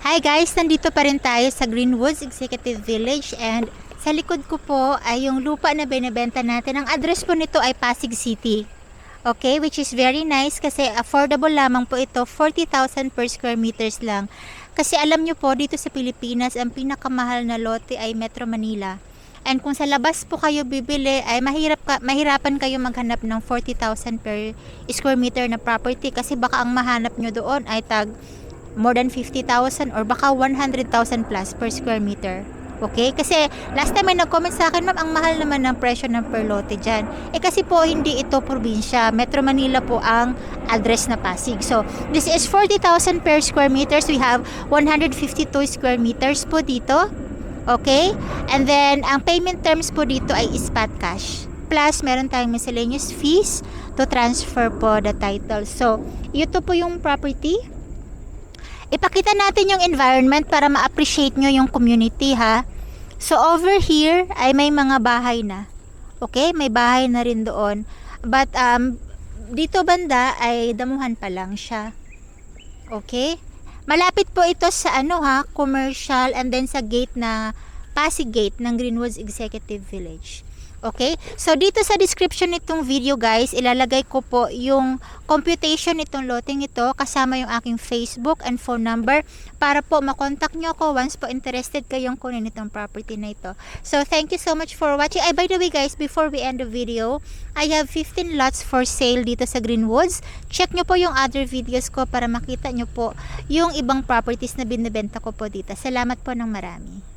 Hi guys, nandito pa rin tayo sa Greenwoods Executive Village and sa likod ko po ay yung lupa na binebenta natin. Ang address po nito ay Pasig City. Okay, which is very nice kasi affordable lamang po ito, 40,000 per square meters lang. Kasi alam nyo po, dito sa Pilipinas, ang pinakamahal na lote ay Metro Manila. And kung sa labas po kayo bibili, ay mahirapan kayo maghanap ng 40,000 per square meter na property kasi baka ang mahanap nyo doon ay more than 50,000 or baka 100,000 plus per square meter. Okay? Kasi last time may nag-comment sa akin, ma'am, ang mahal naman ng presyo ng per lote dyan. Kasi po, hindi ito probinsya. Metro Manila po ang address na Pasig. So, this is 40,000 per square meters. We have 152 square meters po dito. Okay? And then, ang payment terms po dito ay spot cash. Plus, meron tayong miscellaneous fees to transfer po the title. So, ito po yung property. Ipakita natin yung environment para ma-appreciate nyo yung community, ha. So over here ay may mga bahay na. Okay, may bahay na rin doon. But dito banda ay damuhan pa lang siya. Okay? Malapit po ito sa commercial and then sa gate na Pasig Gate ng Greenwoods Executive Village. Okay? So, dito sa description nitong video guys, ilalagay ko po yung computation nitong loteng ito kasama yung aking Facebook and phone number para po makontak nyo ako once po interested kayong kunin itong property na ito. So, thank you so much for watching. By the way guys, before we end the video, I have 15 lots for sale dito sa Greenwoods. Check nyo po yung other videos ko para makita nyo po yung ibang properties na binibenta ko po dito. Salamat po ng marami.